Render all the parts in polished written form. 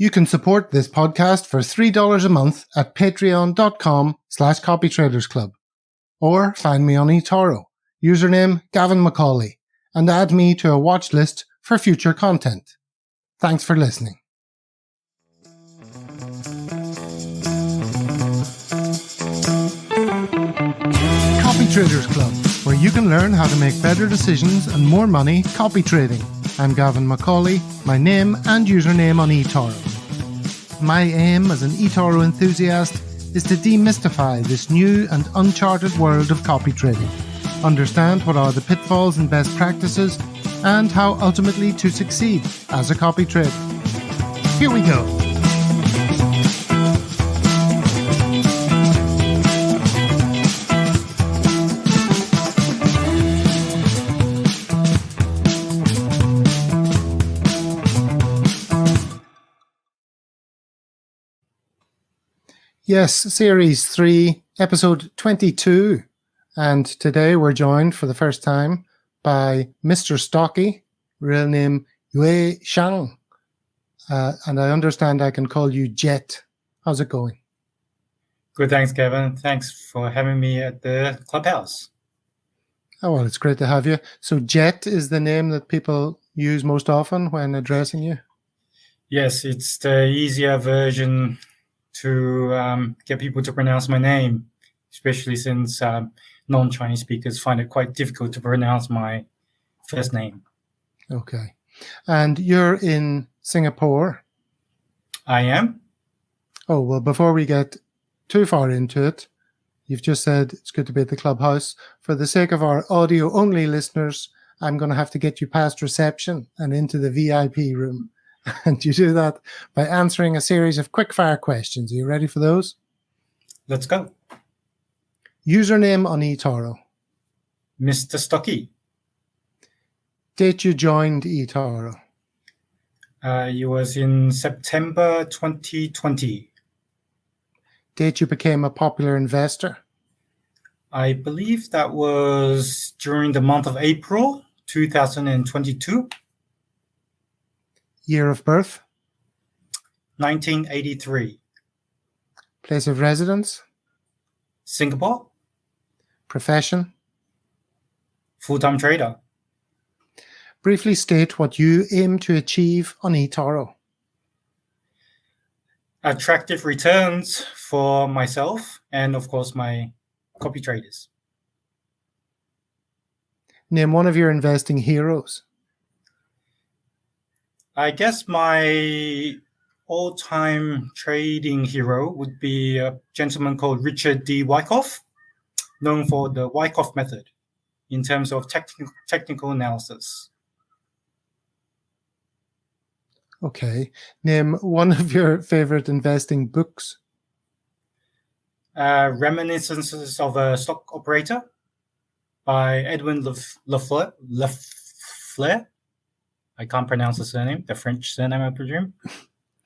You can support this podcast for $3 a month at patreon.com/Copytraders Club. Or find me on eToro, username Gavin Macaulay, and add me to a watch list for future content. Thanks for listening. Copytraders Club, where you can learn how to make better decisions and more money copy trading. I'm Gavin Macaulay, my name and username on eToro. My aim as an eToro enthusiast is to demystify this new and uncharted world of copy trading, understand what are the pitfalls and best practices, and how ultimately to succeed as a copy trader. Here we go. Yes, Series 3, Episode 22. And today we're joined for the first time by Mr. Stocky, real name Yue Zhang. And I understand I can call you Jet. How's it going? Good, thanks, Kevin. Thanks for having me at the Clubhouse. Oh, well, it's great to have you. So Jet is the name that people use most often when addressing you? Yes, it's the easier version to get people to pronounce my name, especially since non-Chinese speakers find it quite difficult to pronounce my first name. Okay. And you're in Singapore? I am. Oh, well, before we get too far into it, you've just said it's good to be at the Clubhouse. For the sake of our audio-only listeners, I'm going to have to get you past reception and into the VIP room. And you do that by answering a series of quick-fire questions. Are you ready for those? Let's go. Username on eToro? Mr. Stocky. Date you joined eToro? It was in September 2020. Date you became a popular investor? I believe that was during the month of April 2022. Year of birth? 1983. Place of residence? Singapore. Profession? Full-time trader. Briefly state what you aim to achieve on eToro. Attractive returns for myself and, of course, my copy traders. Name one of your investing heroes. I guess my all-time trading hero would be a gentleman called Richard D. Wyckoff, known for the Wyckoff method in terms of technical analysis. Okay. Name one of your favorite investing books. Reminiscences of a Stock Operator by Edwin Lafleur. I can't pronounce the surname, the French surname, I presume.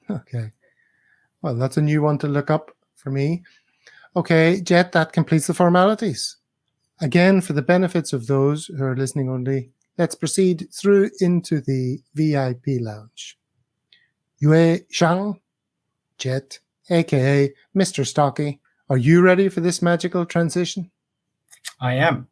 Okay. Well, that's a new one to look up for me. Okay, Jet, that completes the formalities. Again, for the benefits of those who are listening only, let's proceed through into the VIP lounge. Yue Zhang, Jet, aka Mr. Stocky, are you ready for this magical transition? I am.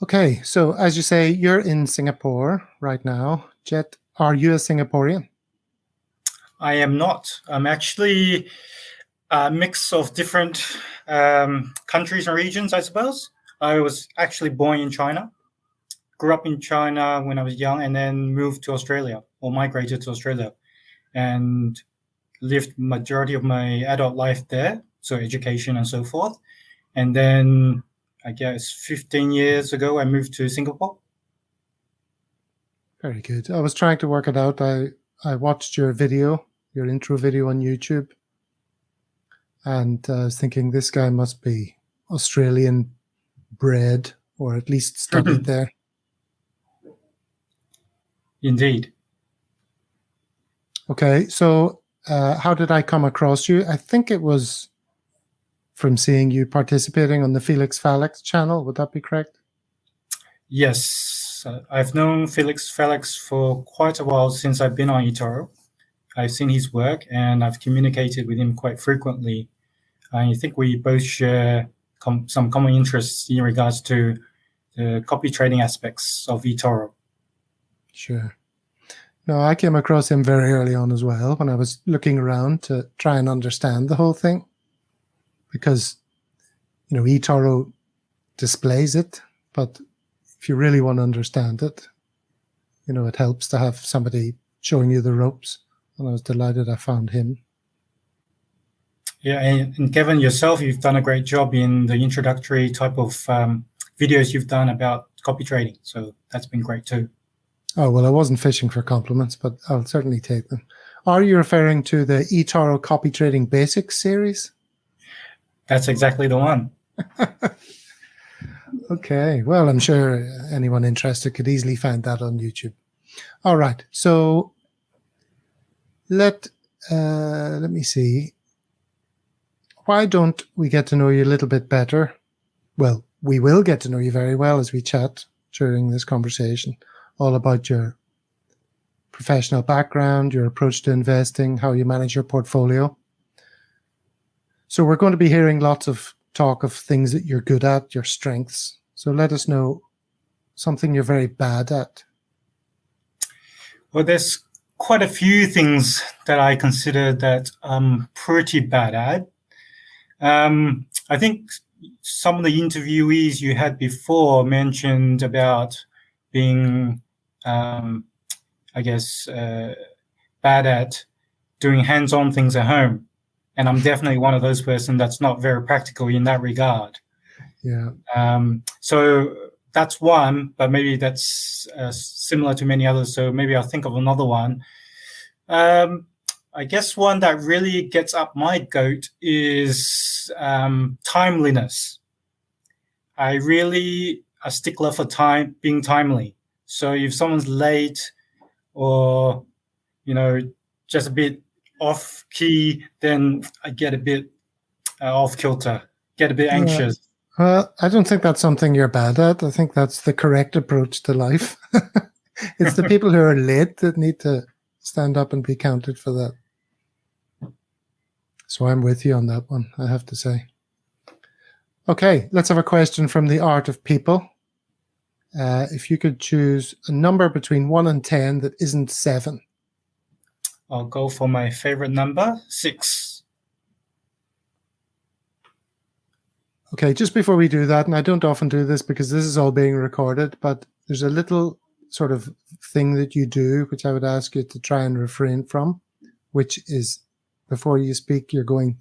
Okay, so as you say, you're in Singapore right now. Jet, are you a Singaporean? I am not. I'm actually a mix of different countries and regions, I suppose. I was actually born in China, grew up in China when I was young, and then moved to Australia or migrated to Australia and lived majority of my adult life there, so education and so forth. And then I guess 15 years ago, I moved to Singapore. Very good. I was trying to work it out. I watched your video, your intro video on YouTube, and I was thinking this guy must be Australian bred or at least studied there. Indeed. Okay, so how did I come across you? I think it was from seeing you participating on the Felix Felix channel. Would that be correct? Yes. I've known Felix Felix for quite a while since I've been on eToro. I've seen his work and I've communicated with him quite frequently. I think we both share some common interests in regards to the copy trading aspects of eToro. Sure. No, I came across him very early on as well when I was looking around to try and understand the whole thing. Because, eToro displays it, but if you really want to understand it, it helps to have somebody showing you the ropes. And I was delighted I found him. Yeah, and Kevin, yourself, you've done a great job in the introductory type of videos you've done about copy trading. So that's been great too. Oh, well, I wasn't fishing for compliments, but I'll certainly take them. Are you referring to the eToro Copy Trading Basics series? That's exactly the one. Okay, well, I'm sure anyone interested could easily find that on YouTube. All right, so let me see. Why don't we get to know you a little bit better? Well, we will get to know you very well as we chat during this conversation, all about your professional background, your approach to investing, how you manage your portfolio. So we're going to be hearing lots of talk of things that you're good at, your strengths. So let us know something you're very bad at. Well, there's quite a few things that I consider that I'm pretty bad at. I think some of the interviewees you had before mentioned about being, bad at doing hands-on things at home. And I'm definitely one of those person that's not very practical in that regard. Yeah. So that's one, but maybe that's similar to many others. So maybe I'll think of another one. I guess one that really gets up my goat is timeliness. I really a stickler for being timely. So if someone's late or, just a bit off key, then I get a bit off kilter, get a bit anxious. Well, I don't think that's something you're bad at. I think that's the correct approach to life. It's the people who are late that need to stand up and be counted for that. So I'm with you on that one, I have to say. Okay, let's have a question from the art of people. If you could choose a number between 1 and 10 that isn't 7. I'll go for my favorite number, 6. Okay, just before we do that, and I don't often do this because this is all being recorded, but there's a little sort of thing that you do, which I would ask you to try and refrain from, which is before you speak, you're going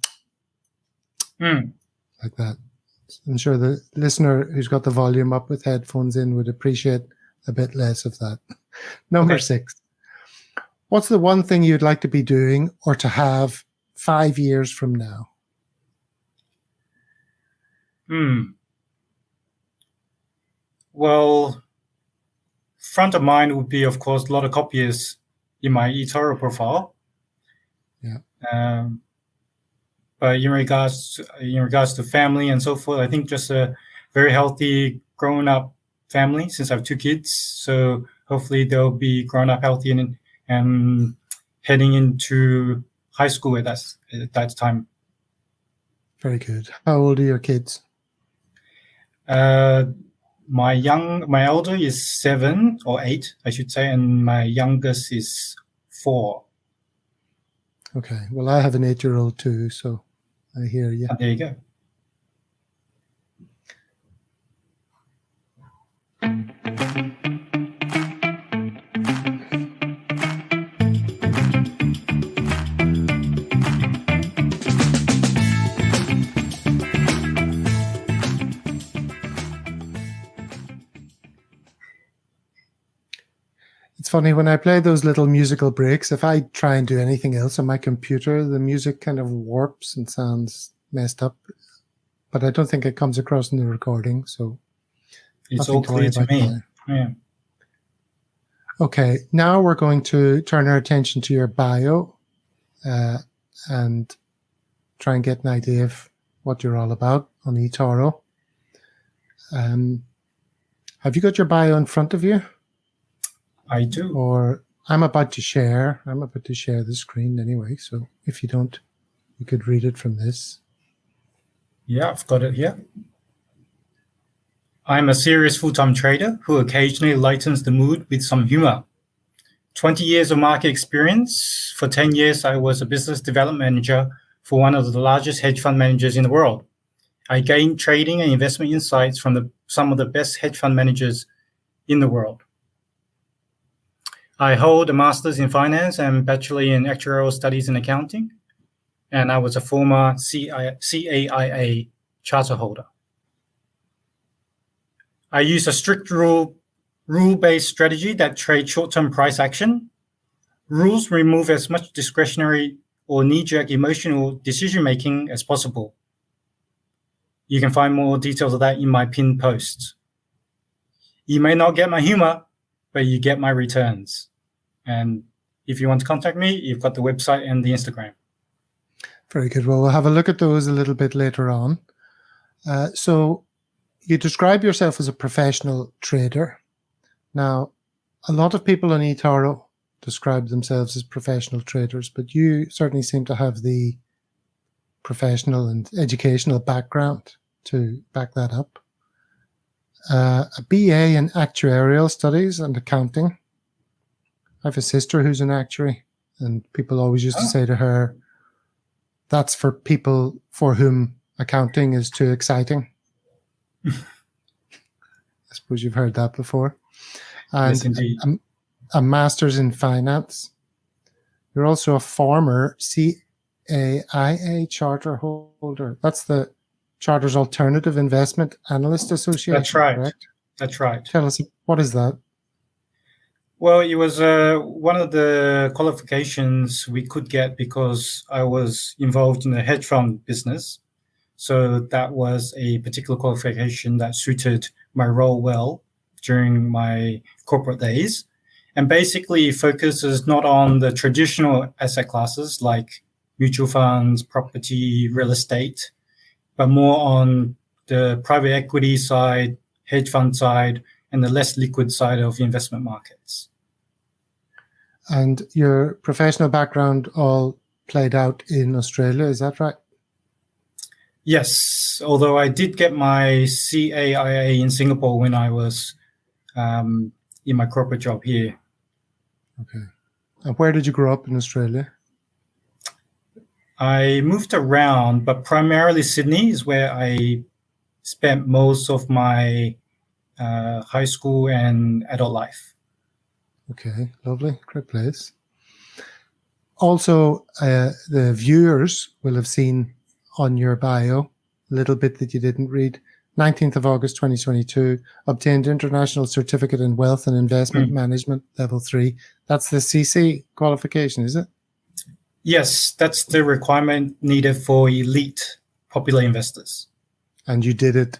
like that. I'm sure the listener who's got the volume up with headphones in would appreciate a bit less of that. Number 6. What's the one thing you'd like to be doing or to have 5 years from now? Well, front of mind would be, of course, a lot of copiers in my eToro profile. Yeah. But in regards to family and so forth, I think just a very healthy grown-up family since I have 2 kids. So hopefully they'll be grown up healthy and heading into high school at that time. Very good. How old are your kids? My elder is 7 or 8, I should say, and my youngest is 4. Okay. Well, I have an 8-year-old too, so I hear you. There you go. It's funny, when I play those little musical breaks, if I try and do anything else on my computer, the music kind of warps and sounds messed up. But I don't think it comes across in the recording, so it's all clear to me. Yeah. Okay, now we're going to turn our attention to your bio and try and get an idea of what you're all about on eToro. Have you got your bio in front of you? I do. Or I'm about to share the screen anyway, so if you don't, you could read it from this. Yeah, I've got it here. I'm a serious full-time trader who occasionally lightens the mood with some humor. 20 years of market experience. For 10 years, I was a business development manager for one of the largest hedge fund managers in the world. I gained trading and investment insights from some of the best hedge fund managers in the world. I hold a master's in finance and bachelor in actuarial studies in accounting, and I was a former CAIA charter holder. I use a strict rule-based strategy that trades short-term price action. Rules remove as much discretionary or knee-jerk emotional decision-making as possible. You can find more details of that in my pinned posts. You may not get my humor, but you get my returns. And if you want to contact me, you've got the website and the Instagram. Very good. Well, we'll have a look at those a little bit later on. So you describe yourself as a professional trader. Now, a lot of people on eToro describe themselves as professional traders, but you certainly seem to have the professional and educational background to back that up. A BA in actuarial studies and accounting. I have a sister who's an actuary, and people always used to say to her, that's for people for whom accounting is too exciting. I suppose you've heard that before. And yes, indeed. A master's in finance. You're also a former CAIA charter holder. That's the Charters Alternative Investment Analyst Association. That's right. Correct? That's right. Tell us, what is that? Well, it was one of the qualifications we could get because I was involved in the hedge fund business. So that was a particular qualification that suited my role well during my corporate days. And basically focuses not on the traditional asset classes like mutual funds, property, real estate, but more on the private equity side, hedge fund side, and the less liquid side of investment markets. And your professional background all played out in Australia, is that right? Yes, although I did get my CAIA in Singapore when I was in my corporate job here. Okay. And where did you grow up in Australia? I moved around, but primarily Sydney is where I spent most of my high school and adult life. Okay, lovely, great place. Also, the viewers will have seen on your bio a little bit that you didn't read. 19th of August 2022, obtained International Certificate in Wealth and Investment Management Level 3. That's the CC qualification, is it? Yes, that's the requirement needed for elite popular investors. And you did it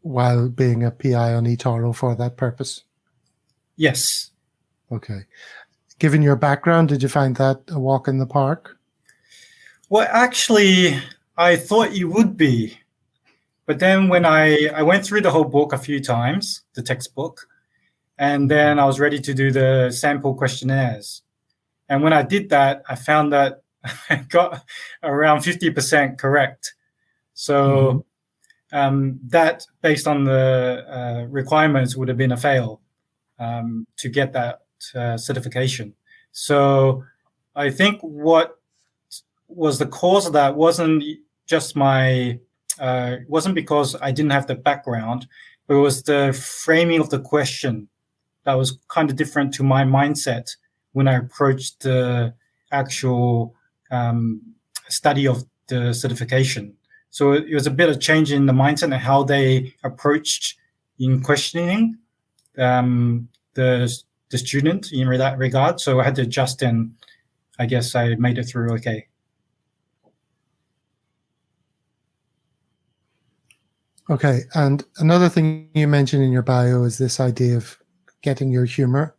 while being a PI on eToro for that purpose? Yes. Okay. Given your background, did you find that a walk in the park? Well, actually, I thought you would be. But then when I went through the whole book a few times, the textbook, and then I was ready to do the sample questionnaires. And when I did that, I found that I got around 50% correct. So that, based on the requirements, would have been a fail to get that certification. So I think what was the cause of that wasn't just wasn't because I didn't have the background, but it was the framing of the question that was kind of different to my mindset when I approached the actual study of the certification. So it was a bit of change in the mindset and how they approached in questioning the student in that regard. So I had to adjust, and I guess I made it through okay. Okay, and another thing you mentioned in your bio is this idea of getting your humor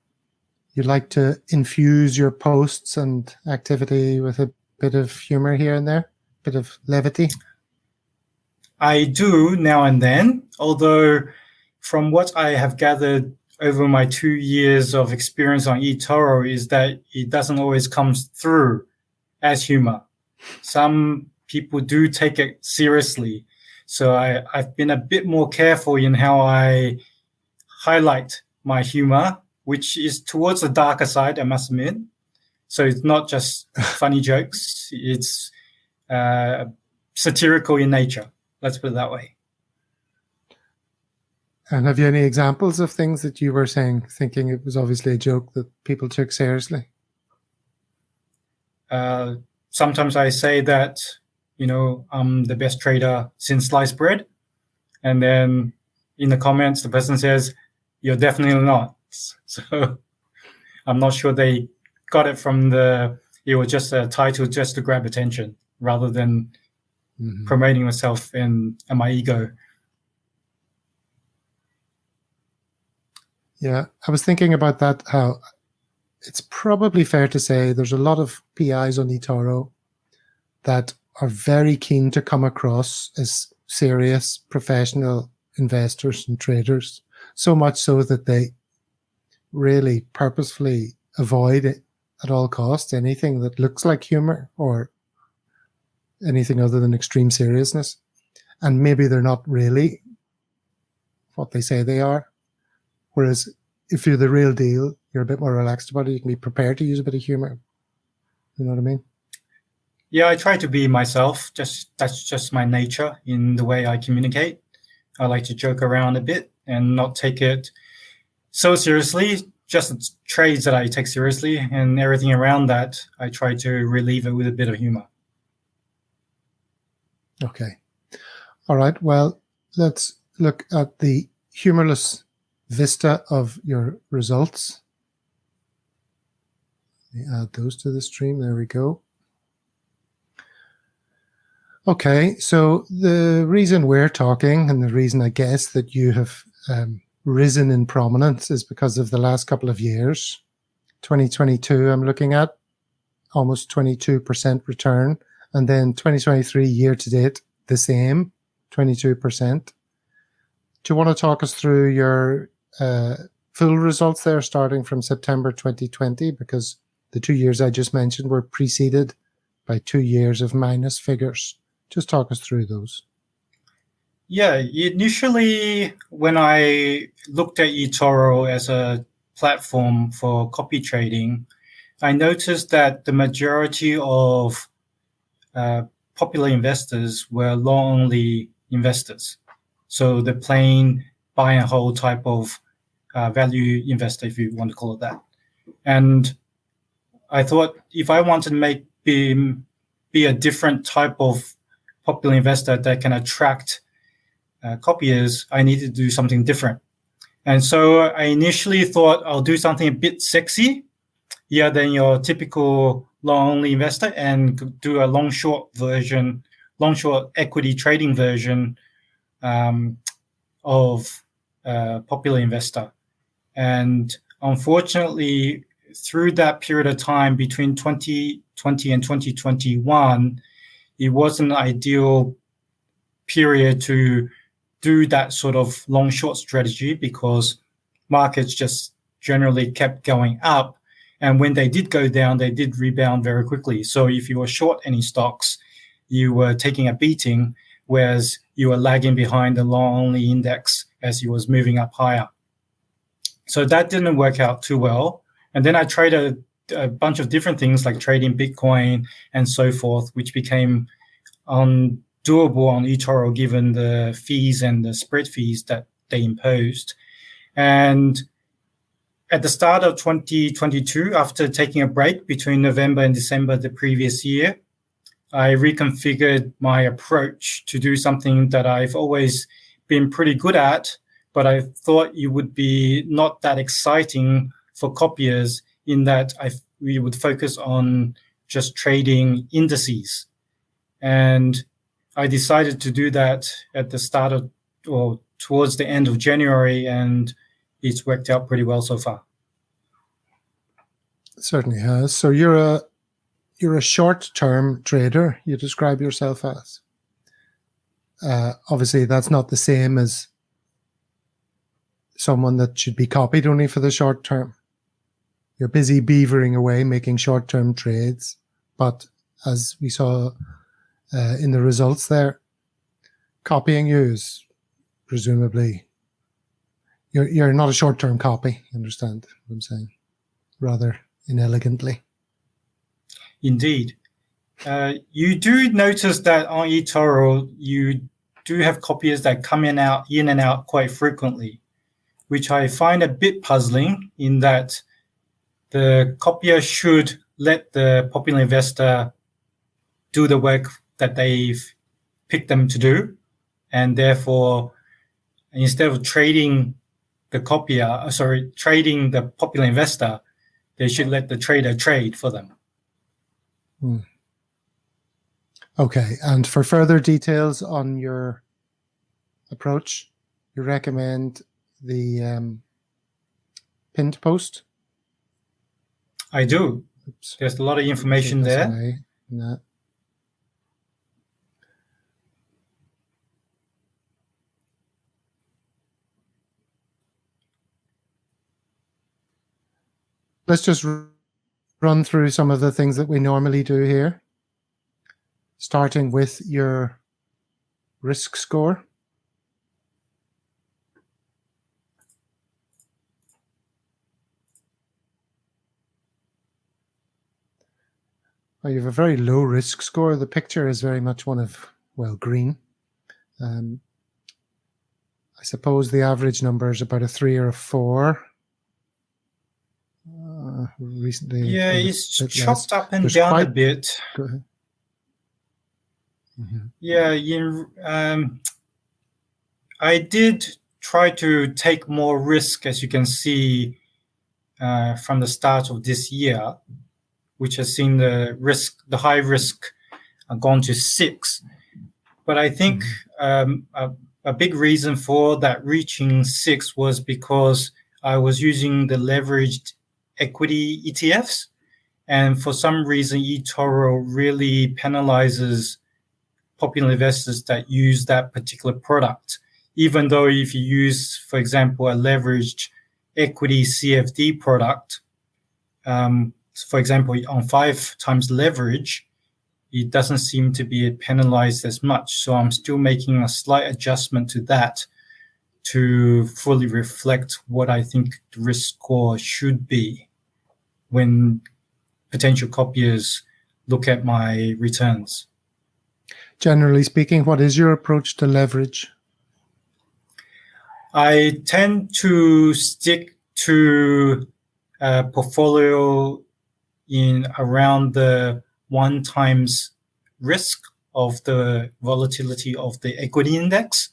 you like to infuse your posts and activity with a bit of humor here and there, a bit of levity? I do now and then, although from what I have gathered over my 2 years of experience on eToro is that it doesn't always come through as humor. Some people do take it seriously. So I've been a bit more careful in how I highlight my humor, which is towards the darker side, I must admit. So it's not just funny jokes. It's satirical in nature. Let's put it that way. And have you any examples of things that you were saying, thinking it was obviously a joke that people took seriously? Sometimes I say that, I'm the best trader since sliced bread. And then in the comments, the person says, you're definitely not. So I'm not sure they got it from it was just a title just to grab attention rather than promoting myself and my ego. Yeah, I was thinking about that, how it's probably fair to say there's a lot of PIs on eToro that are very keen to come across as serious professional investors and traders, so much so that they really purposefully avoid it at all costs, anything that looks like humor or anything other than extreme seriousness. And maybe they're not really what they say they are. Whereas if you're the real deal, you're a bit more relaxed about it. You can be prepared to use a bit of humor. You know what I mean? Yeah, I try to be myself. That's just my nature in the way I communicate. I like to joke around a bit and not take it so seriously. Just trades that I take seriously, and everything around that, I try to relieve it with a bit of humor. Okay. All right. Well, let's look at the humorless vista of your results. Let me add those to the stream. There we go. Okay, so the reason we're talking and the reason I guess that you have risen in prominence is because of the last couple of years. 2022, I'm looking at almost 22% return, and then 2023 year to date, the same, 22%. Do you want to talk us through your full results there, starting from September 2020? Because the 2 years I just mentioned were preceded by 2 years of minus figures. Just talk us through those. Yeah, initially when I looked at eToro as a platform for copy trading, I noticed that the majority of popular investors were long-only investors. So the plain buy and hold type of value investor, if you want to call it that. And I thought if I wanted to be a different type of popular investor that can attract copiers, I needed to do something different. And so I initially thought I'll do something a bit sexy, than your typical long-only investor, and do a long-short equity trading version of popular investor. And unfortunately, through that period of time between 2020 and 2021, it wasn't an ideal period to do that sort of long-short strategy because markets just generally kept going up. And when they did go down, they did rebound very quickly. So if you were short any stocks, you were taking a beating, whereas you were lagging behind the long-only index as it was moving up higher. So that didn't work out too well. And then I traded a bunch of different things like trading Bitcoin and so forth, which became undoable on eToro given the fees and the spread fees that they imposed. And at the start of 2022, after taking a break between November and December the previous year, I reconfigured my approach to do something that I've always been pretty good at, but I thought it would be not that exciting for copiers in that we would focus on just trading indices. And I decided to do that at the start of, or towards the end of January, and it's worked out pretty well so far. certainly has. So you're a short-term trader, you describe yourself as. Obviously, that's not the same as someone that should be copied only for the short term. You're busy beavering away, making short-term trades. But as we saw in the results there, copying you is presumably, you're not a short-term copy, you understand what I'm saying? Rather inelegantly. Indeed. You do notice that on eToro, you do have copiers that come in and out quite frequently, which I find a bit puzzling in that the copier should let the popular investor do the work that they've picked them to do. And therefore, instead of trading the popular investor, they should let the trader trade for them. Okay, and for further details on your approach, you recommend the pinned post? I do. Oops. There's a lot of information there. Let's just run through some of the things that we normally do here, starting with your risk score. Well, you have a very low risk score. The picture is very much one of, well, green. I suppose the average number is about a 3 or a 4. Recently, yeah, it's chopped up and down a bit. Go ahead. Mm-hmm. Yeah, I did try to take more risk, as you can see, from the start of this year, which has seen the high risk gone to 6. But I think a big reason for that reaching 6 was because I was using the leveraged equity ETFs. And for some reason, eToro really penalizes popular investors that use that particular product. Even though if you use, for example, a leveraged equity CFD product, for example, on 5 times leverage, it doesn't seem to be penalized as much. So I'm still making a slight adjustment to that to fully reflect what I think the risk score should be when potential copiers look at my returns. Generally speaking, what is your approach to leverage? I tend to stick to a portfolio in around the 1 times risk of the volatility of the equity index.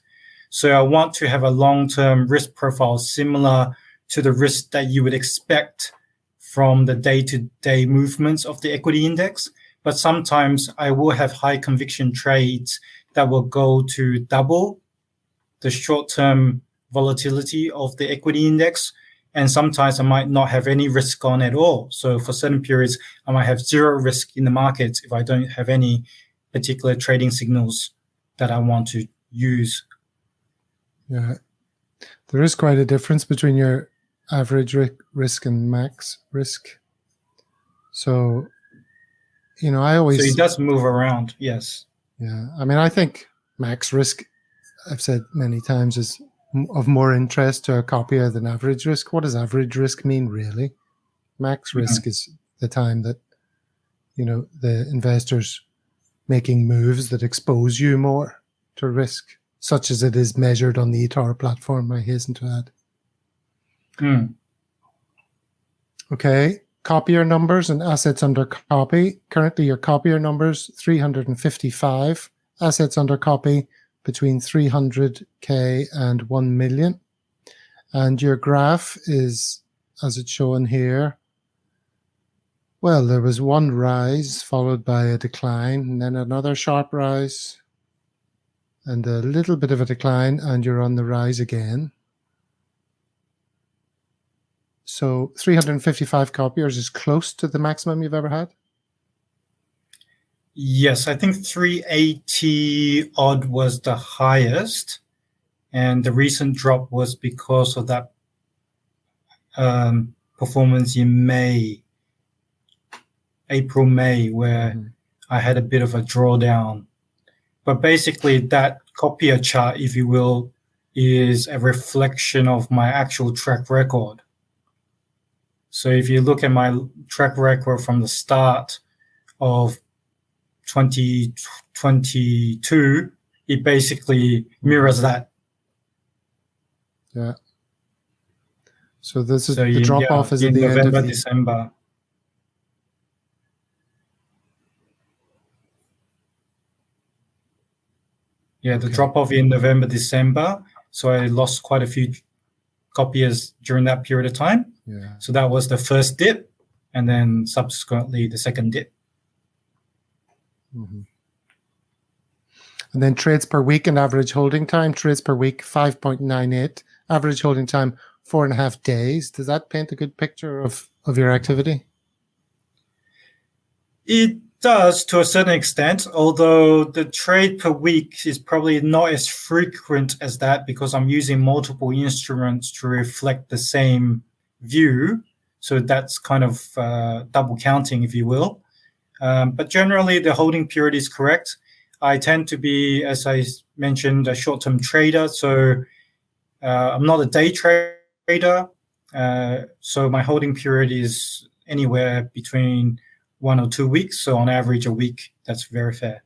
So I want to have a long-term risk profile similar to the risk that you would expect from the day-to-day movements of the equity index. But sometimes I will have high conviction trades that will go to double the short-term volatility of the equity index. And sometimes I might not have any risk on at all. So for certain periods, I might have 0 risk in the market if I don't have any particular trading signals that I want to use. Yeah, there is quite a difference between your average risk and max risk. So, you know, So it does move around, yes. Yeah, I mean, I think max risk, I've said many times, is of more interest to a copier than average risk. What does average risk mean, really? Max risk is the time that, you know, the investors making moves that expose you more to risk, such as it is measured on the eToro platform, I hasten to add. Okay, copier numbers and assets under copy. Currently, your copier numbers, 355. Assets under copy, between 300K and 1 million. And your graph is, as it's shown here, well, there was one rise followed by a decline, and then another sharp rise, and a little bit of a decline, and you're on the rise again. So 355 copiers is close to the maximum you've ever had? Yes, I think 380 odd was the highest. And the recent drop was because of that performance in April, May, where I had a bit of a drawdown. But basically that copier chart, if you will, is a reflection of my actual track record. So if you look at my track record from the start of 2022, it basically mirrors that. Yeah. So this is the drop off is at the November, end of December. Yeah, the drop off in November, December. So I lost quite a few copiers during that period of time. Yeah. So that was the first dip, and then subsequently the second dip. Mm-hmm. And then trades per week and average holding time. Trades per week 5.98. Average holding time 4.5 days. Does that paint a good picture of your activity? It does to a certain extent, although the trade per week is probably not as frequent as that because I'm using multiple instruments to reflect the same view. So that's kind of double counting, if you will. But generally, the holding period is correct. I tend to be, as I mentioned, a short-term trader. So I'm not a day trader. So my holding period is anywhere between 1 or 2 weeks. So on average, a week. That's very fair.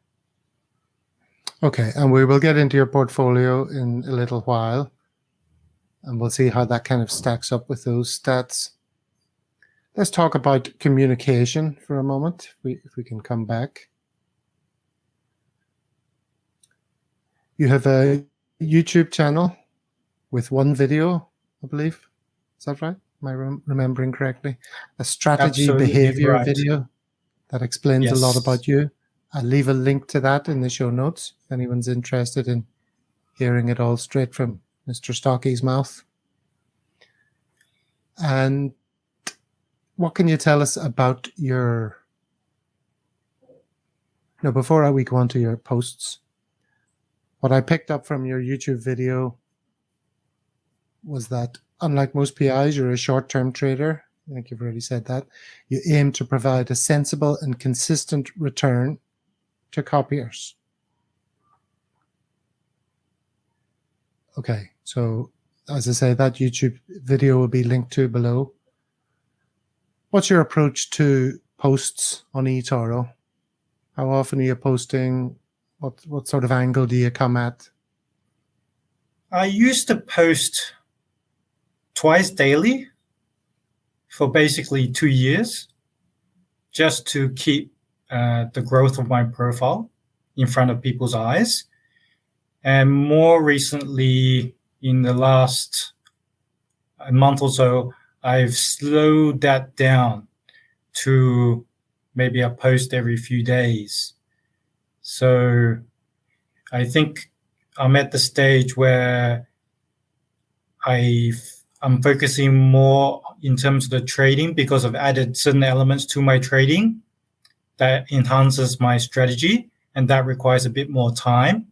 Okay. And we will get into your portfolio in a little while. And we'll see how that kind of stacks up with those stats. Let's talk about communication for a moment, if we can come back. You have a YouTube channel with one video, I believe. Is that right? Am I remembering correctly? A strategy Absolutely behavior right. video that explains a lot about you. I'll leave a link to that in the show notes if anyone's interested in hearing it all straight from Mr. Stocky's mouth. And what can you tell us about your... No, before we go on to your posts, what I picked up from your YouTube video was that, unlike most PIs, you're a short-term trader. I think you've already said that. You aim to provide a sensible and consistent return to copiers. Okay, so as I say, that YouTube video will be linked to below. What's your approach to posts on eToro? How often are you posting? What sort of angle do you come at? I used to post twice daily for basically 2 years, just to keep the growth of my profile in front of people's eyes. And more recently, in the last month or so, I've slowed that down to maybe a post every few days. So I think I'm at the stage where I'm focusing more in terms of the trading because I've added certain elements to my trading that enhances my strategy, and that requires a bit more time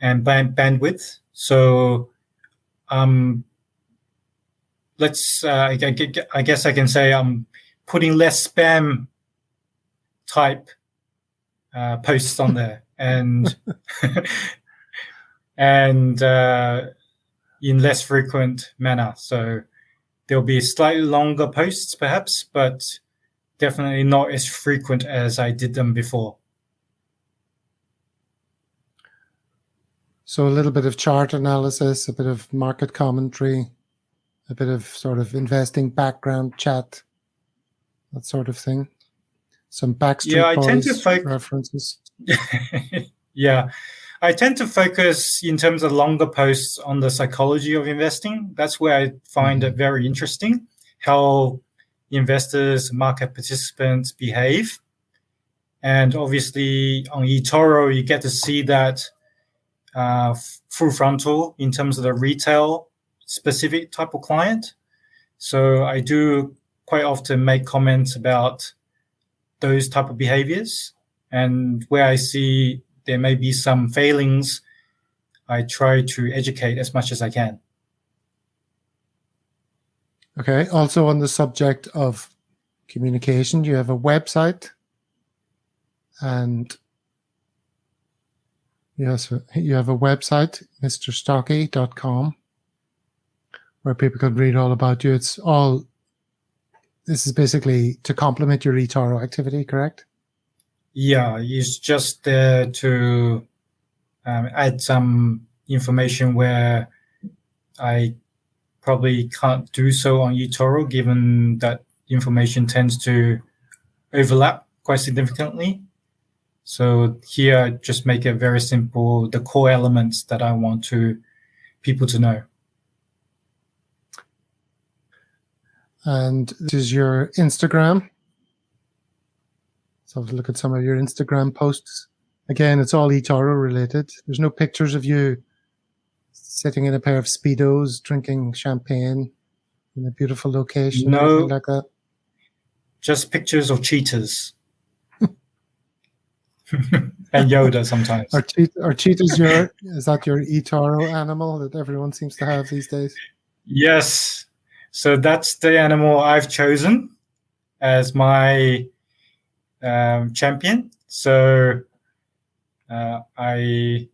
and bandwidth. So I guess I can say I'm putting less spam type posts on there and and in less frequent manner. So there'll be slightly longer posts perhaps, but definitely not as frequent as I did them before. So a little bit of chart analysis, a bit of market commentary, a bit of sort of investing background chat, that sort of thing. Some Backstreet Boys references. Yeah, I tend to focus in terms of longer posts on the psychology of investing. That's where I find it very interesting, how investors, market participants behave. And obviously on eToro, you get to see that full frontal in terms of the retail specific type of client. So I do quite often make comments about those type of behaviors, and where I see there may be some failings, I try to educate as much as I can. Okay. Also on the subject of communication, you have a website, and yes, you have a website, MrStocky.com, where people can read all about you. This is basically to complement your eToro activity, correct? Yeah, it's just there to add some information where I probably can't do so on eToro, given that information tends to overlap quite significantly. So here, I just make it very simple, the core elements that I want people to know. And this is your Instagram. So have a look at some of your Instagram posts. Again, it's all eToro related. There's no pictures of you sitting in a pair of Speedos, drinking champagne in a beautiful location, or anything like that. Just pictures of cheetahs. And Yoda sometimes. Are cheetahs is that your eToro animal that everyone seems to have these days? Yes. So that's the animal I've chosen as my champion. So I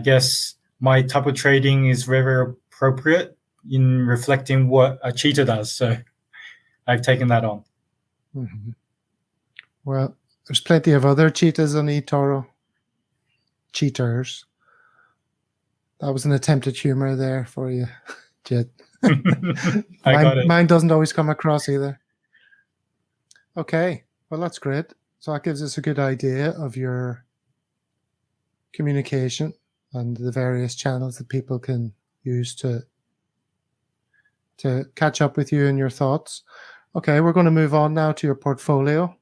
guess my type of trading is very, very appropriate in reflecting what a cheetah does. So I've taken that on. Mm-hmm. Well, there's plenty of other cheetahs on eToro. Cheaters. That was an attempt at humor there for you, Jet. Mine doesn't always come across either. Okay, well, that's great. So that gives us a good idea of your communication and the various channels that people can use to catch up with you and your thoughts. Okay, we're going to move on now to your portfolio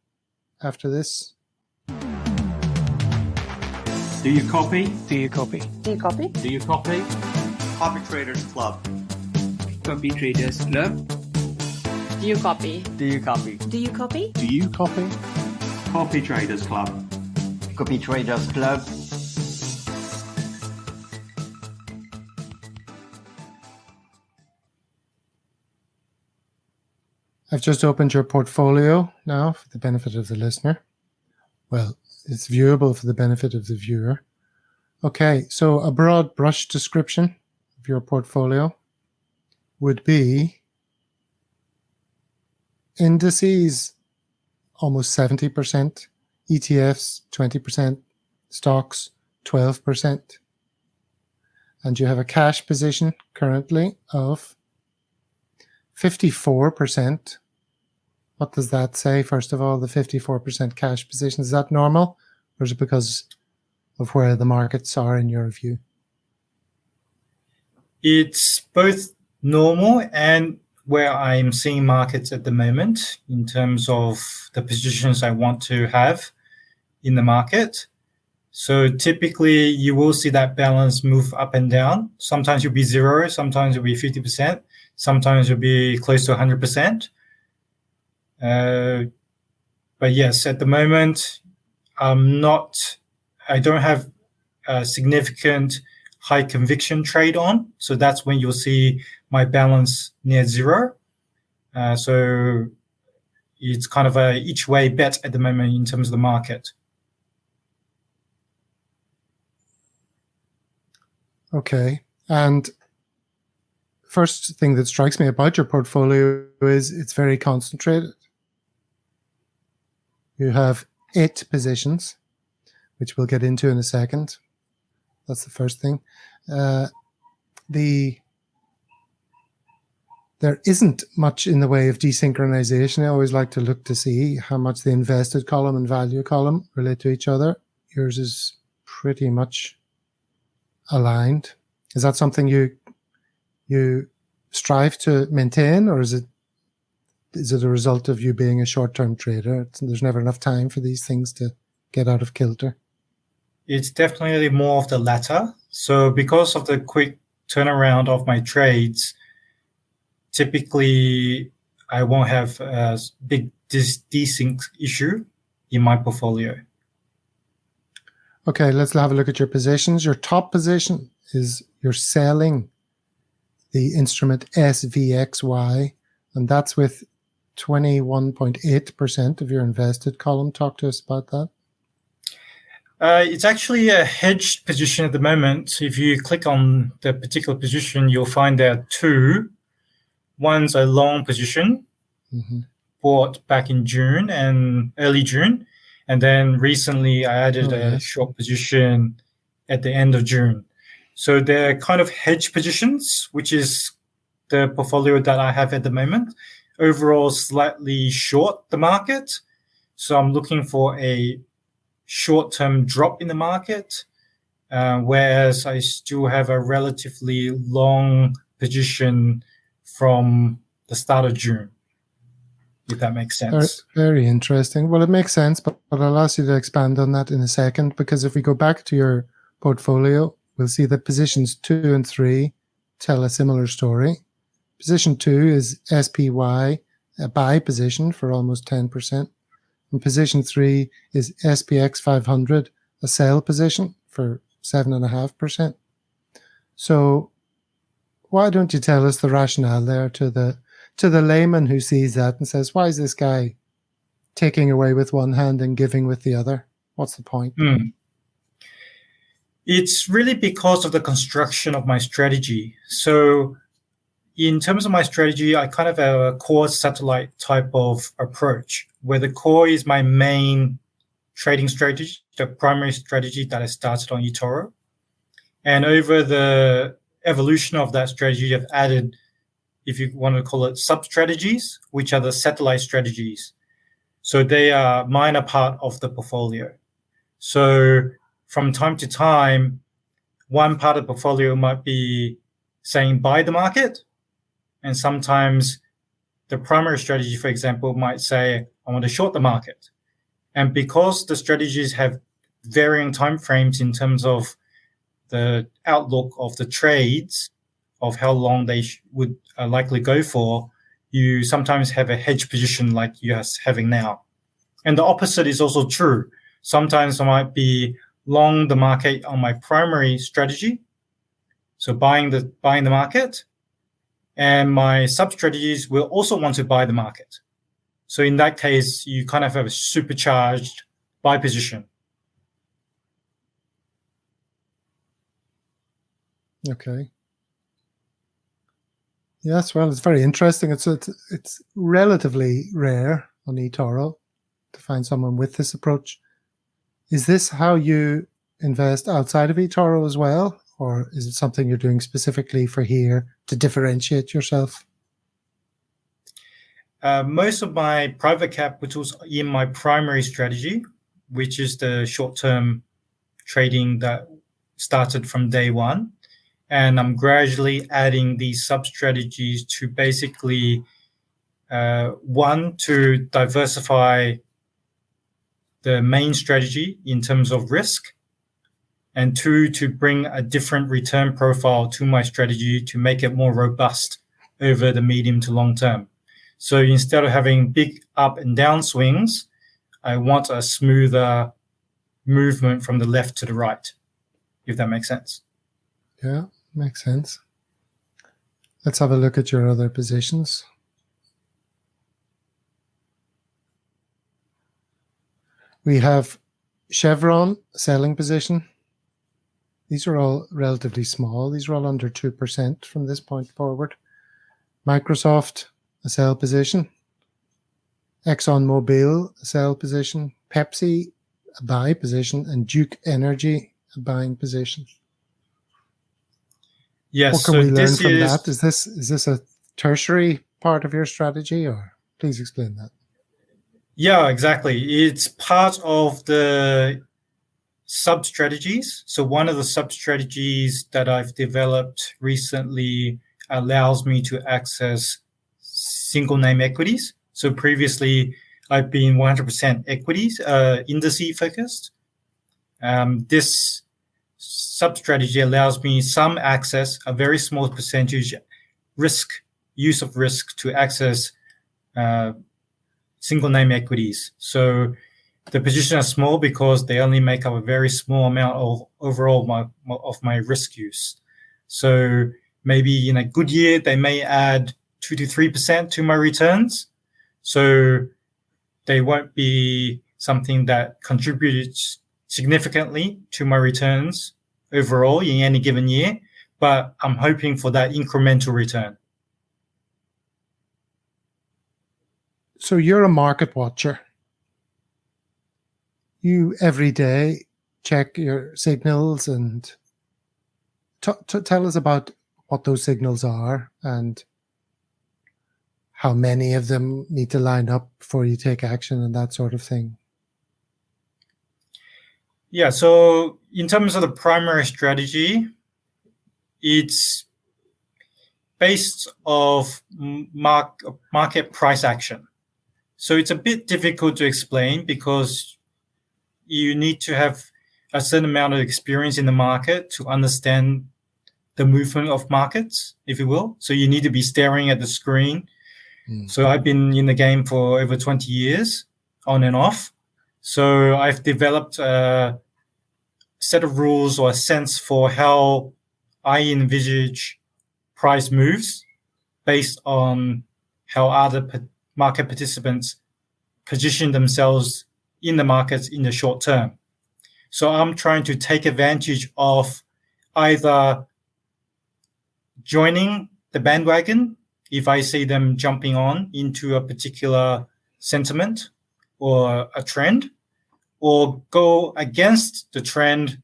after this. Do you copy? Do you copy? Do you copy? Do you copy? Copytraders Club. Copytraders Club. Do you copy? Do you copy? Do you copy? Do you copy? Copytraders Club. Copytraders Club. I've just opened your portfolio now for the benefit of the listener. Well, it's viewable for the benefit of the viewer. Okay, so a broad brush description of your portfolio would be indices almost 70%, ETFs 20%, stocks 12%. And you have a cash position currently of 54%. What does that say? First of all, the 54% cash position, is that normal, or is it because of where the markets are in your view? It's both normal and where I'm seeing markets at the moment in terms of the positions I want to have in the market. So typically you will see that balance move up and down. Sometimes you'll be zero, sometimes you'll be 50%, sometimes you'll be close to 100%. But yes, at the moment, I don't have a significant high conviction trade on. So that's when you'll see my balance near zero. So it's kind of a each way bet at the moment in terms of the market. Okay. And first thing that strikes me about your portfolio is it's very concentrated. You have 8 positions, which we'll get into in a second. That's the first thing. There isn't much in the way of desynchronization. I always like to look to see how much the invested column and value column relate to each other. Yours is pretty much aligned. Is that something you strive to maintain, or is it a result of you being a short-term trader? There's never enough time for these things to get out of kilter. It's definitely more of the latter. So because of the quick turnaround of my trades, typically I won't have a big desync issue in my portfolio. Okay, let's have a look at your positions. Your top position is you're selling the instrument SVXY, and that's with 21.8% of your invested column. Talk to us about that. It's actually a hedged position at the moment. If you click on the particular position, you'll find there are two. One's a long position, bought back in June and early June. And then recently I added a short position at the end of June. So they're kind of hedge positions, which is the portfolio that I have at the moment. Overall, slightly short the market. So I'm looking for a short-term drop in the market, whereas I still have a relatively long position from the start of June, if that makes sense. Very interesting. Well, it makes sense, but I'll ask you to expand on that in a second, because if we go back to your portfolio, we'll see that positions 2 and 3 tell a similar story. Position 2 is SPY, a buy position for almost 10%. And position 3 is SPX 500, a sell position for 7.5%. So why don't you tell us the rationale there to the layman who sees that and says, why is this guy taking away with one hand and giving with the other? What's the point? It's really because of the construction of my strategy. So in terms of my strategy, I kind of have a core satellite type of approach, where the core is my main trading strategy, the primary strategy that I started on eToro. And over the evolution of that strategy, I've added, if you want to call it, sub-strategies, which are the satellite strategies. So they are minor part of the portfolio. So from time to time, one part of the portfolio might be saying buy the market, and sometimes the primary strategy, for example, might say, I want to short the market. And because the strategies have varying time frames in terms of the outlook of the trades, of how long they would likely go for, you sometimes have a hedge position like you're having now. And the opposite is also true. Sometimes I might be long the market on my primary strategy, so buying the market, and my sub-strategies will also want to buy the market. So in that case, you kind of have a supercharged buy position. Okay. Yes, well, it's very interesting. It's relatively rare on eToro to find someone with this approach. Is this how you invest outside of eToro as well? Or is it something you're doing specifically for here to differentiate yourself? Most of my private capitals in my primary strategy, which is the short-term trading that started from day one. And I'm gradually adding these sub-strategies to basically, one, to diversify the main strategy in terms of risk, and 2, to bring a different return profile to my strategy to make it more robust over the medium to long term. So instead of having big up and down swings, I want a smoother movement from the left to the right, if that makes sense. Yeah, makes sense. Let's have a look at your other positions. We have Chevron, selling position. These are all relatively small. These are all under 2% from this point forward. Microsoft, a sell position. ExxonMobil, a sell position. Pepsi, a buy position. And Duke Energy, a buying position. Yes. What can we learn from that? Is this a tertiary part of your strategy, or please explain that? Yeah, exactly. It's part of the sub-strategies. So one of the sub-strategies that I've developed recently allows me to access single name equities. So previously I've been 100% equities, indices focused. This sub-strategy allows me some access, a very small percentage risk use of risk to access single name equities. So the positions are small because they only make up a very small amount of overall of my risk use. So maybe in a good year, they may add 2 to 3% to my returns. So they won't be something that contributes significantly to my returns overall in any given year, but I'm hoping for that incremental return. So you're a market watcher. You every day check your signals and tell us about what those signals are and how many of them need to line up before you take action and that sort of thing. Yeah, so in terms of the primary strategy, it's based off market price action. So it's a bit difficult to explain because you need to have a certain amount of experience in the market to understand the movement of markets, if you will. So you need to be staring at the screen. So I've been in the game for over 20 years, on and off. So I've developed a set of rules or a sense for how I envisage price moves based on how other market participants position themselves in the markets in the short term. So I'm trying to take advantage of either joining the bandwagon if I see them jumping on into a particular sentiment or a trend, or go against the trend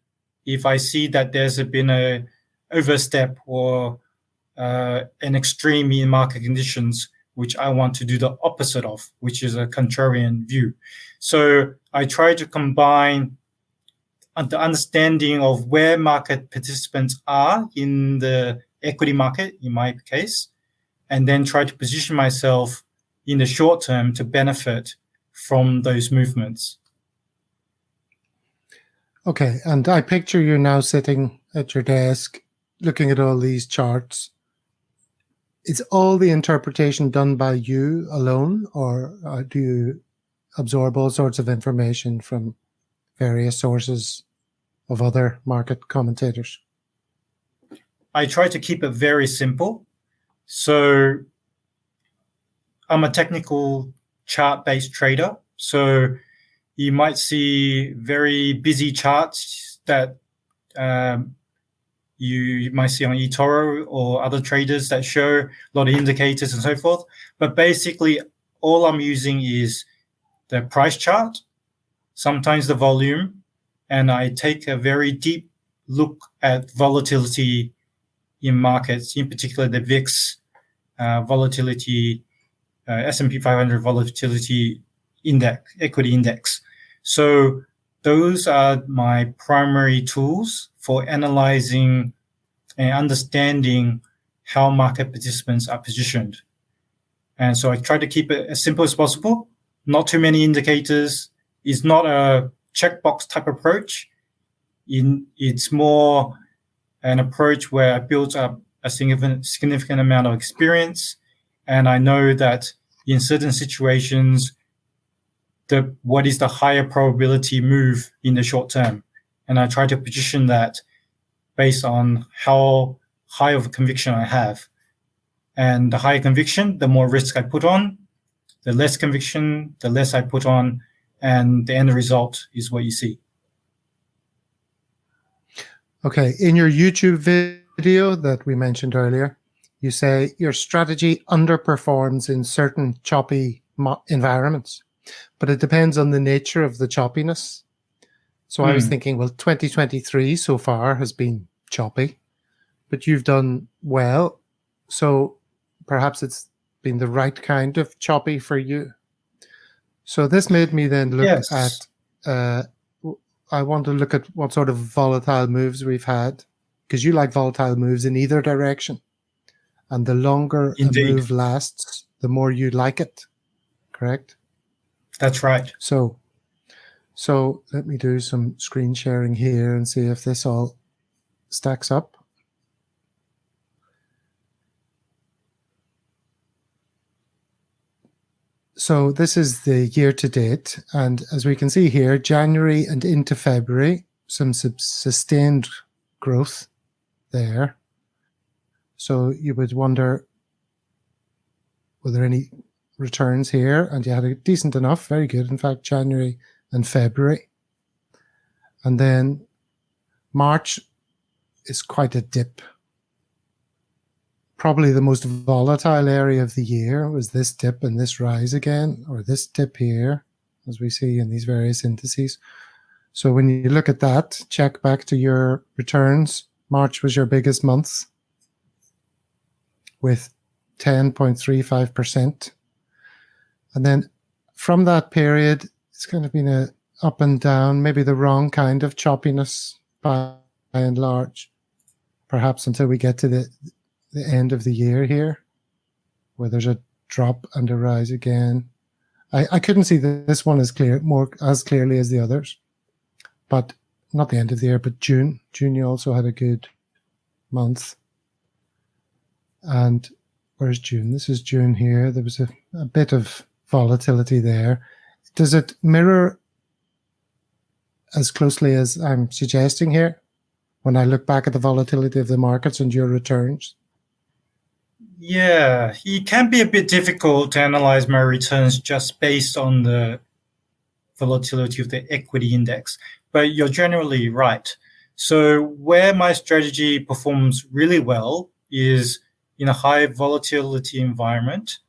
if I see that there's been a overstep or an extreme in market conditions, which I want to do the opposite of, which is a contrarian view. So I try to combine the understanding of where market participants are in the equity market, in my case, and then try to position myself in the short term to benefit from those movements. Okay, and I picture you now sitting at your desk looking at all these charts. Is all the interpretation done by you alone, or do you absorb all sorts of information from various sources of other market commentators? I try to keep it very simple. So I'm a technical chart-based trader. So you might see very busy charts that you might see on eToro or other traders that show a lot of indicators and so forth. But basically, all I'm using is the price chart, sometimes the volume, and I take a very deep look at volatility in markets, in particular the VIX volatility, S&P 500 volatility index, equity index. So those are my primary tools for analyzing and understanding how market participants are positioned. And so I try to keep it as simple as possible, not too many indicators. It's not a checkbox type approach. It's more an approach where I built up a significant amount of experience. And I know that in certain situations, what is the higher probability move in the short term. And I try to position that based on how high of a conviction I have. And the higher conviction, the more risk I put on. The less conviction, the less I put on. And the end result is what you see. Okay, in your YouTube video that we mentioned earlier, you say your strategy underperforms in certain choppy environments, but it depends on the nature of the choppiness. So I was thinking, well, 2023 so far has been choppy, but you've done well. So perhaps it's been the right kind of choppy for you. So this made me then look at, I want to look at what sort of volatile moves we've had, because you like volatile moves in either direction. And the longer a move lasts, the more you like it, correct? That's right. So let me do some screen sharing here and see if this all stacks up. So this is the year to date. And as we can see here, January and into February, some sustained growth there. So you would wonder, were there any returns here? And you had a decent enough, very good. In fact, January and February. And then March is quite a dip. Probably the most volatile area of the year was this dip and this rise again, or this dip here, as we see in these various indices. So when you look at that, check back to your returns. March was your biggest month with 10.35%. And then from that period, it's kind of been a up and down, maybe the wrong kind of choppiness by and large, perhaps until we get to the end of the year here, where there's a drop and a rise again. I couldn't see this one as clearly as the others, but not the end of the year, but June. June, you also had a good month. And where's June? This is June here. There was a bit of volatility there. Does it mirror as closely as I'm suggesting here when I look back at the volatility of the markets and your returns? Yeah, it can be a bit difficult to analyze my returns just based on the volatility of the equity index, but you're generally right. So where my strategy performs really well is in a high volatility environment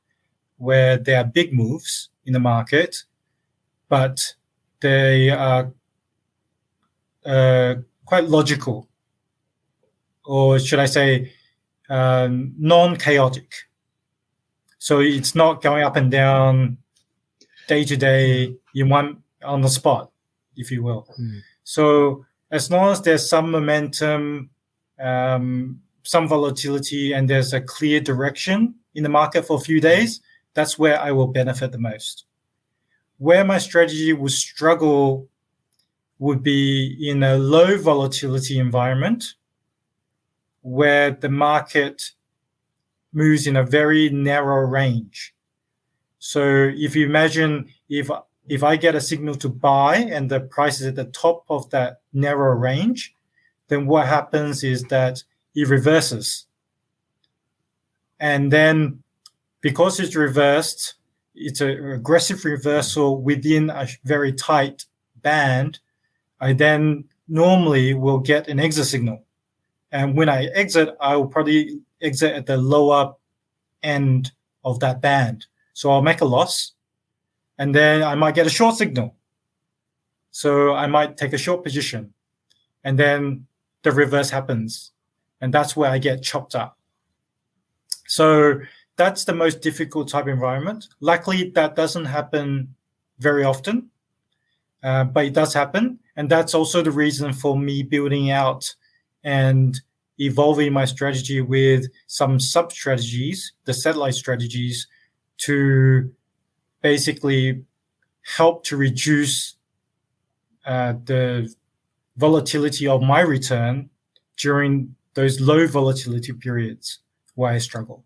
where there are big moves in the market, but they are quite logical, or should I say non-chaotic. So it's not going up and down day to day on the spot, if you will. So as long as there's some momentum, some volatility, and there's a clear direction in the market for a few days, that's where I will benefit the most. Where my strategy would struggle would be in a low volatility environment where the market moves in a very narrow range. So if you imagine if I get a signal to buy and the price is at the top of that narrow range, then what happens is that it reverses. And then because it's reversed, it's an aggressive reversal within a very tight band, I then normally will get an exit signal. And when I exit, I will probably exit at the lower end of that band. So I'll make a loss, and then I might get a short signal. So I might take a short position, and then the reverse happens, and that's where I get chopped up. So that's the most difficult type of environment. Luckily, that doesn't happen very often, but it does happen. And that's also the reason for me building out and evolving my strategy with some sub-strategies, the satellite strategies, to basically help to reduce the volatility of my return during those low volatility periods where I struggle.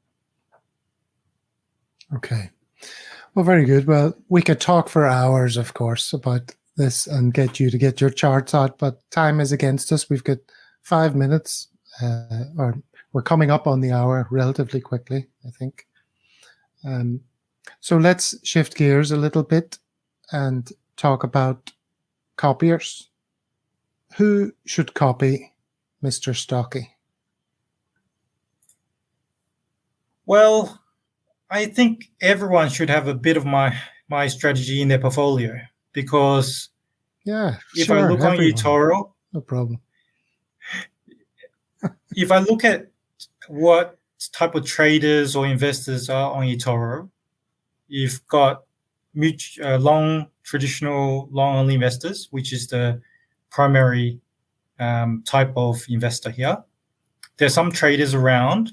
Okay. Well, very good. Well, we could talk for hours, of course, about this and get you to get your charts out, but time is against us. We've got 5 minutes, or we're coming up on the hour relatively quickly, I think. So let's shift gears a little bit and talk about copiers. Who should copy Mr. Stocky? Well, I think everyone should have a bit of my strategy in their portfolio, because if I look on eToro, no problem. If I look at what type of traders or investors are on eToro, you've got traditional long-only investors, which is the primary type of investor here. There's some traders around,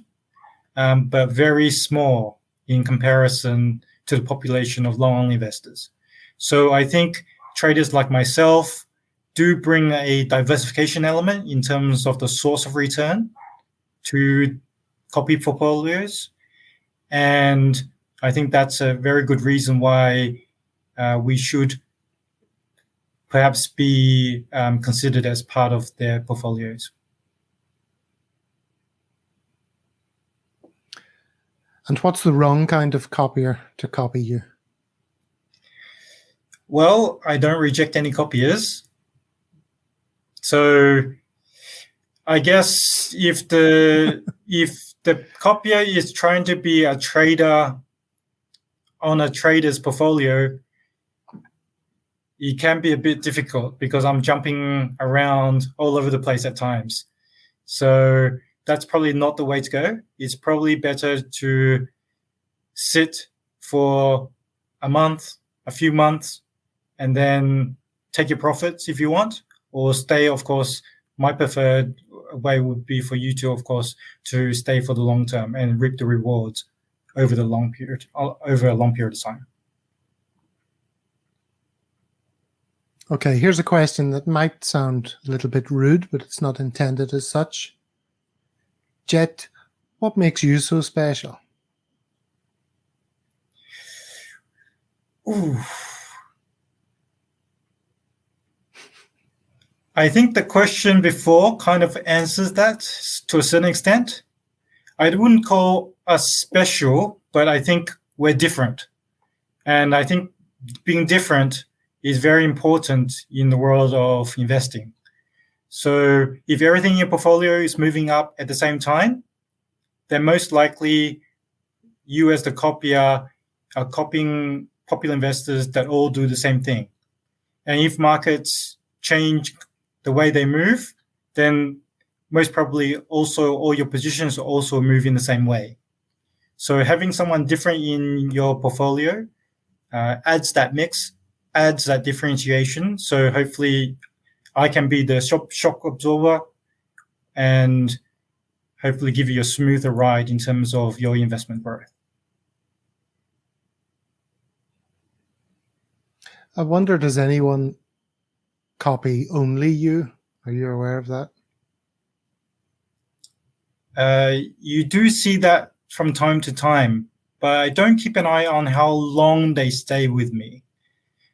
but very small in comparison to the population of long-only investors. So I think traders like myself do bring a diversification element in terms of the source of return to copy portfolios. And I think that's a very good reason why we should perhaps be considered as part of their portfolios. And what's the wrong kind of copier to copy you? Well, I don't reject any copiers. So I guess if the copier is trying to be a trader on a trader's portfolio, it can be a bit difficult because I'm jumping around all over the place at times. So that's probably not the way to go. It's probably better to sit for a month, a few months, and then take your profits if you want, or stay. Of course, my preferred way would be for you to, of course, to stay for the long term and reap the rewards over a long period of time. Okay, here's a question that might sound a little bit rude, but it's not intended as such. Jet, what makes you so special? Ooh. I think the question before kind of answers that to a certain extent. I wouldn't call us special, but I think we're different. And I think being different is very important in the world of investing. So if everything in your portfolio is moving up at the same time, then most likely you as the copier are copying popular investors that all do the same thing. And if markets change the way they move, then most probably also all your positions also move in the same way. So having someone different in your portfolio adds that mix, adds that differentiation. So hopefully I can be the shock absorber and hopefully give you a smoother ride in terms of your investment growth. I wonder, does anyone copy only you? Are you aware of that? You do see that from time to time, but I don't keep an eye on how long they stay with me.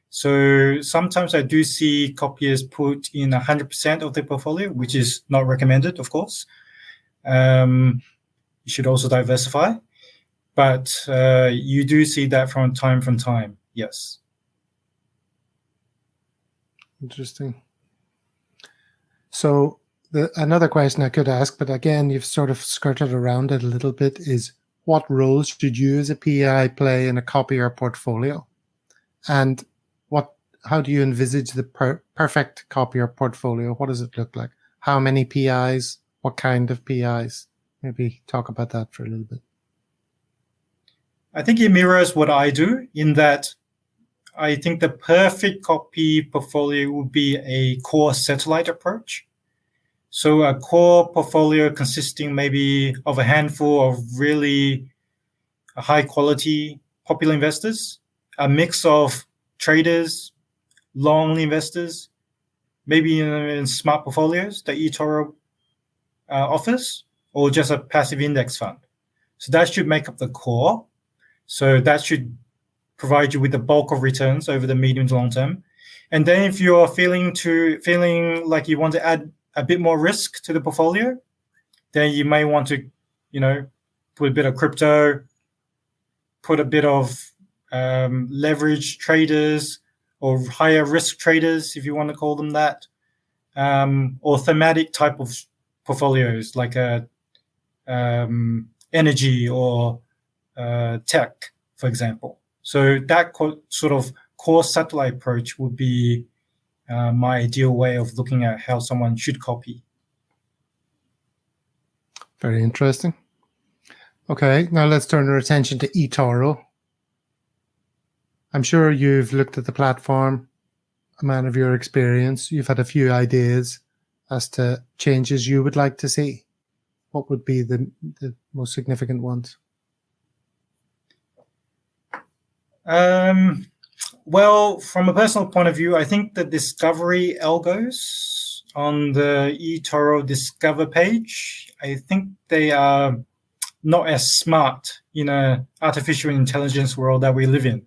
So sometimes I do see copiers put in 100% of their portfolio, which is not recommended, of course. You should also diversify, but you do see that from time, yes. Interesting. So another question I could ask, but again, you've sort of skirted around it a little bit, is what roles should you as a PI play in a copier portfolio? And how do you envisage the perfect copier portfolio? What does it look like? How many PIs? What kind of PIs? Maybe talk about that for a little bit. I think it mirrors what I do in that I think the perfect copy portfolio would be a core satellite approach. So a core portfolio consisting maybe of a handful of really high quality popular investors, a mix of traders, long investors, maybe in smart portfolios that eToro offers, or just a passive index fund. So that should make up the core. So that should provide you with the bulk of returns over the medium to long term. And then if you're feeling like you want to add a bit more risk to the portfolio, then you may want to, put a bit of crypto, put a bit of leverage traders or higher risk traders, if you want to call them that, or thematic type of portfolios like energy or tech, for example. So that sort of core satellite approach would be my ideal way of looking at how someone should copy. Very interesting. Okay, now let's turn our attention to eToro. I'm sure you've looked at the platform, a man of your experience. You've had a few ideas as to changes you would like to see. What would be the most significant ones? Well, from a personal point of view, I think the discovery algos on the eToro Discover page, I think they are not as smart in a artificial intelligence world that we live in.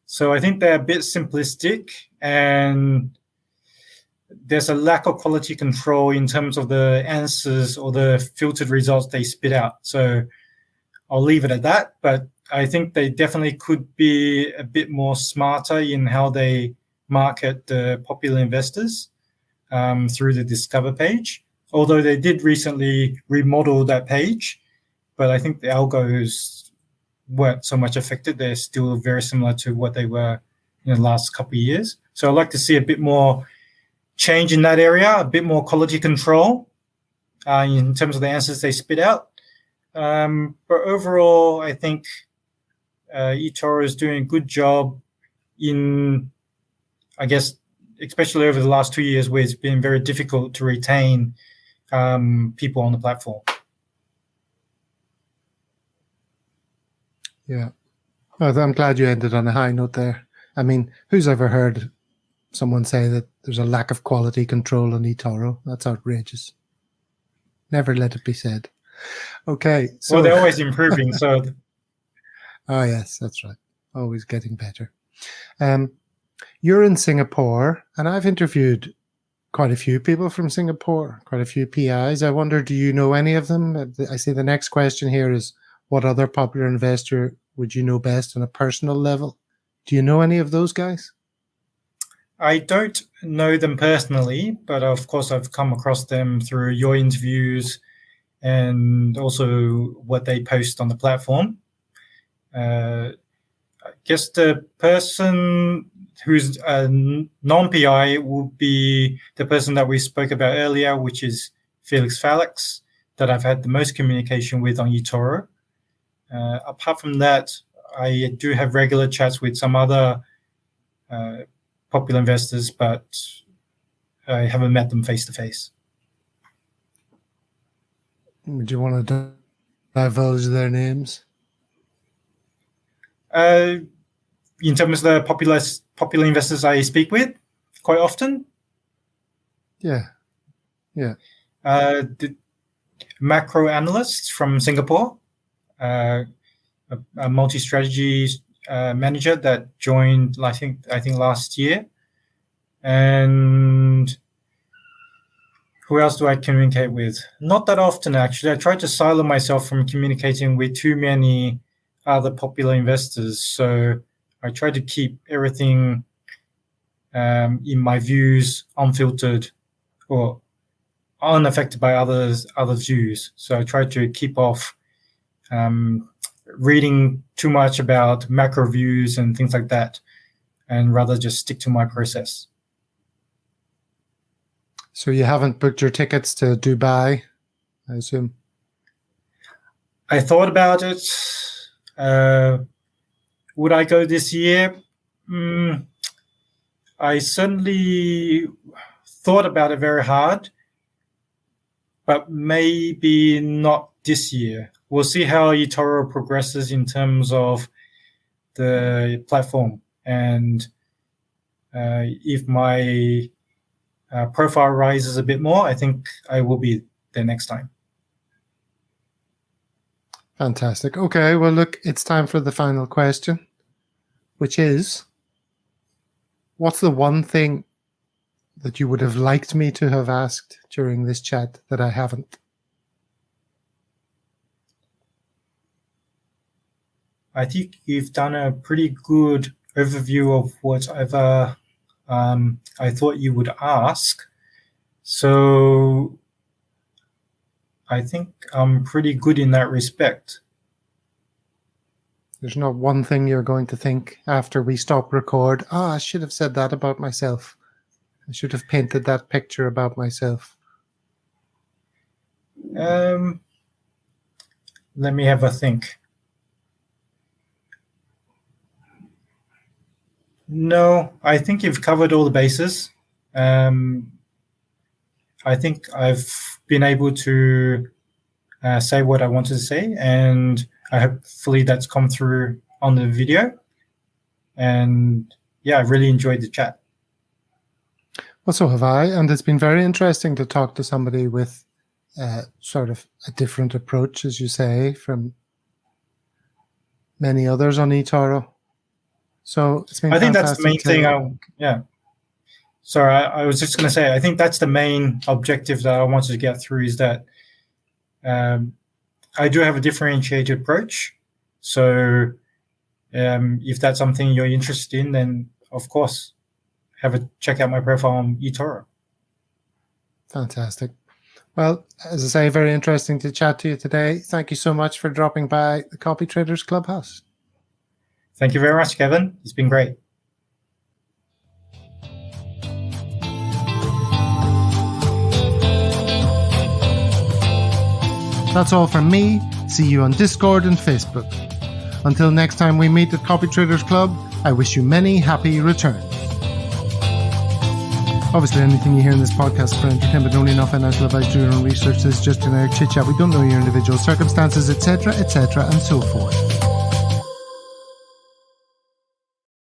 So I think they're a bit simplistic, and there's a lack of quality control in terms of the answers or the filtered results they spit out. So I'll leave it at that. But I think they definitely could be a bit more smarter in how they market the popular investors through the Discover page. Although they did recently remodel that page, but I think the algos weren't so much affected. They're still very similar to what they were in the last couple of years. So I'd like to see a bit more change in that area, a bit more quality control in terms of the answers they spit out. But overall, I think eToro is doing a good job in, I guess, especially over the last 2 years where it's been very difficult to retain people on the platform. Yeah. Well, I'm glad you ended on a high note there. I mean, who's ever heard someone say that there's a lack of quality control on eToro? That's outrageous. Never let it be said. Okay. So, well, they're always improving. So, oh, yes, that's right. Always getting better. You're in Singapore, and I've interviewed quite a few people from Singapore, quite a few PIs. I wonder, do you know any of them? I see the next question here is, what other popular investor would you know best on a personal level? Do you know any of those guys? I don't know them personally, but of course I've come across them through your interviews and also what they post on the platform. I guess the person who's a non-PI will be the person that we spoke about earlier, which is Felix Falix, that I've had the most communication with on eToro. Apart from that, I do have regular chats with some other popular investors, but I haven't met them face to face. Would you want to divulge their names? In terms of the popular investors I speak with quite often? Yeah. The macro analysts from Singapore, a multi-strategy manager that joined, I think last year. And who else do I communicate with? Not that often, actually. I try to silo myself from communicating with too many other popular investors. So I try to keep everything in my views unfiltered or unaffected by others' views. So I try to keep off reading too much about macro views and things like that, and rather just stick to my process. So you haven't booked your tickets to Dubai, I assume? I thought about it. Would I go this year? I certainly thought about it very hard, but maybe not this year. We'll see how eToro progresses in terms of the platform, and if my profile rises a bit more, I think I will be there next time. Fantastic. Okay, well, look, it's time for the final question, which is, what's the one thing that you would have liked me to have asked during this chat that I haven't? I think you've done a pretty good overview of whatever I thought you would ask. So I think I'm pretty good in that respect. There's not one thing you're going to think after we stop record, I should have said that about myself. I should have painted that picture about myself. Let me have a think. No, I think you've covered all the bases. I think I've been able to say what I wanted to say, and hopefully that's come through on the video. And yeah, I really enjoyed the chat. Well, so have I, and it's been very interesting to talk to somebody with sort of a different approach, as you say, from many others on eToro. So it's been. I think that's the main thing. Sorry, I was just going to say, I think that's the main objective that I wanted to get through, is that I do have a differentiated approach. So if that's something you're interested in, then of course, check out my profile on eToro. Fantastic. Well, as I say, very interesting to chat to you today. Thank you so much for dropping by the Copytraders Clubhouse. Thank you very much, Kevin. It's been great. That's all from me. See you on Discord and Facebook. Until next time we meet at Copytraders Club, I wish you many happy returns. Obviously, anything you hear in this podcast is for entertainment only, not financial advice. Do your own research. This is just generic chit-chat. We don't know your individual circumstances, etc., and so forth.